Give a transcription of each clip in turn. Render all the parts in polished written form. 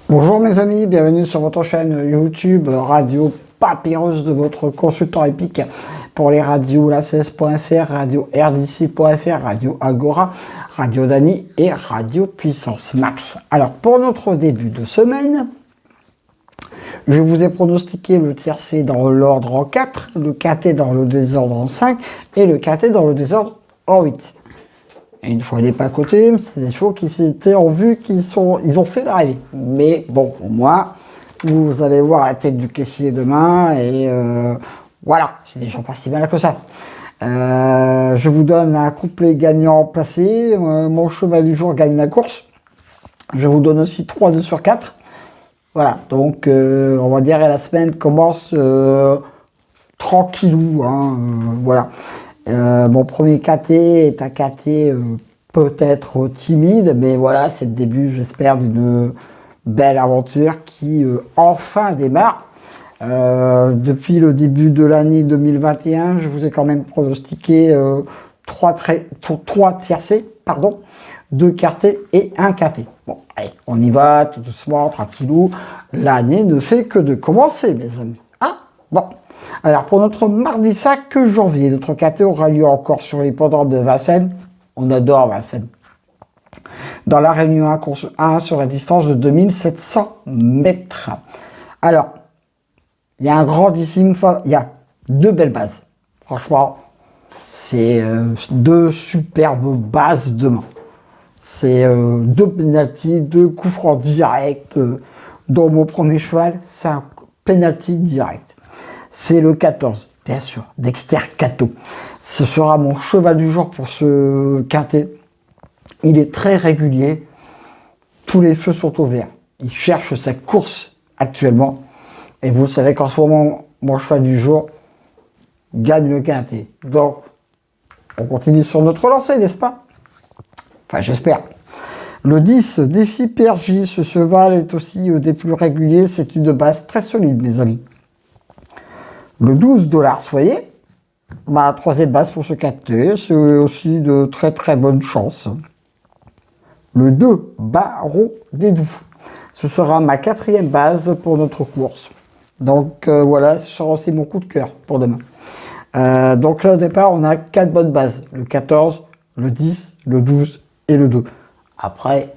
Bonjour mes amis, bienvenue sur votre chaîne YouTube Radio Papyrus de votre consultant épique pour les radios la16.fr, radio rdc.fr, radio Agora, radio Dany et radio Puissance Max. Alors pour notre début de semaine, je vous ai pronostiqué le tiercé dans l'ordre en 4, le quintet dans le désordre en 5 et le quintet dans le désordre en 8. Et une fois n'est pas coutume, c'est des chevaux qui s'étaient en vue, ils ont fait l'arrivée. Mais bon, pour moi, vous allez voir la tête du caissier demain et voilà, c'est déjà pas si mal que ça. Je vous donne un couplet gagnant placé. Mon cheval du jour gagne la course. Je vous donne aussi 3 2 sur 4. Voilà, donc on va dire que la semaine commence tranquillou. Voilà. Mon premier KT est un KT peut-être timide, mais voilà, c'est le début, j'espère, d'une belle aventure qui enfin démarre. Depuis le début de l'année 2021, je vous ai quand même pronostiqué 3 tiercés, 2 quartés et 1 KT. Bon, allez, on y va, tout doucement, tranquillou. L'année ne fait que de commencer, mes amis. Ah, bon. Alors, pour notre mardi 5 janvier, notre KT aura lieu encore sur l'hippodrome de Vincennes. On adore Vincennes. Dans la Réunion 1 sur la distance de 2700 mètres. Alors, il y a un grandissime... Il y a 2 belles bases. Franchement, c'est 2 superbes bases demain. C'est 2 penalty, 2 coups francs directs. Dans mon premier cheval, c'est un penalty direct. C'est le 14, bien sûr, Dexter Cato. Ce sera mon cheval du jour pour ce quintet. Il est très régulier. Tous les feux sont au vert. Il cherche sa course actuellement. Et vous savez qu'en ce moment, mon cheval du jour gagne le quintet. Donc, on continue sur notre lancée, n'est-ce pas? Enfin, j'espère. Le 10, Défi PRJ. Ce cheval est aussi des plus réguliers. C'est une base très solide, mes amis. Le 12 $, soyez, ma troisième base pour ce quintet, c'est aussi de très très bonnes chances. Le 2, Baron des Doux, ce sera ma 4e base pour notre course. Donc voilà, ce sera aussi mon coup de cœur pour demain. Donc là au départ, on a 4 bonnes bases, le 14, le 10, le 12 et le 2. Après,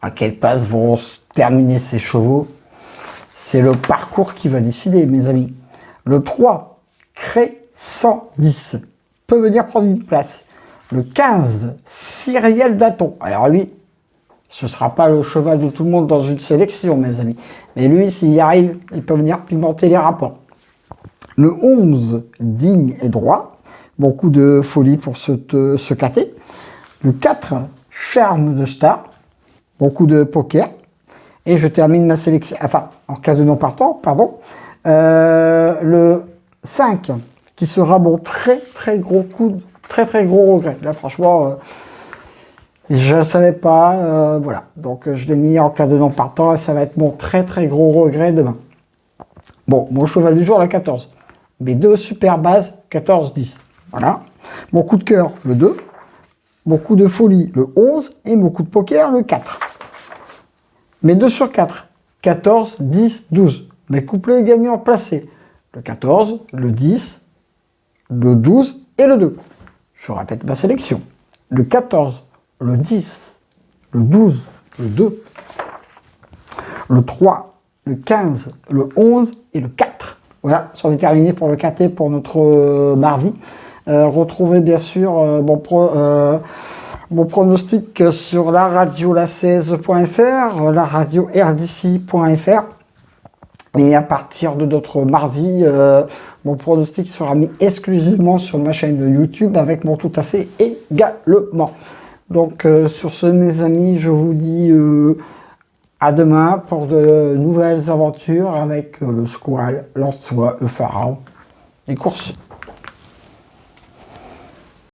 à quelle place vont se terminer ces chevaux? C'est le parcours qui va décider, mes amis. Le 3, Cré 110, peut venir prendre une place. Le 15, Cyriel Daton. Alors lui, ce ne sera pas le cheval de tout le monde dans une sélection, mes amis. Mais lui, s'il y arrive, il peut venir pimenter les rapports. Le 11, Digne et Droit. Beaucoup de folie pour ce KT. Le 4, Charme de Star. Beaucoup de poker. Et je termine ma sélection, enfin, en cas de non partant, pardon. Le 5 qui sera mon très gros coup, très gros regret. Là franchement, je ne savais pas, voilà. Donc je l'ai mis en cas de non partant et ça va être mon très gros regret demain. Bon, mon cheval du jour, la 14. Mes 2 super bases, 14-10. Voilà. Mon coup de cœur, le 2. Mon coup de folie, le 11. Et mon coup de poker, le 4. Mes 2 sur 4, 14, 10, 12. Mes couplets gagnants placés, le 14, le 10, le 12 et le 2. Je répète ma sélection. Le 14, le 10, le 12, le 2, le 3, le 15, le 11 et le 4. Voilà, c'en est terminé pour le quintet pour notre mardi. Retrouvez bien sûr mon pronostic sur la radio la16.fr, la radio rdc.fr. Et à partir de notre mardi, mon pronostic sera mis exclusivement sur ma chaîne de YouTube avec mon tout à fait également. Donc sur ce, mes amis, je vous dis à demain pour de nouvelles aventures avec le squal, l'ansois, le pharaon, les courses.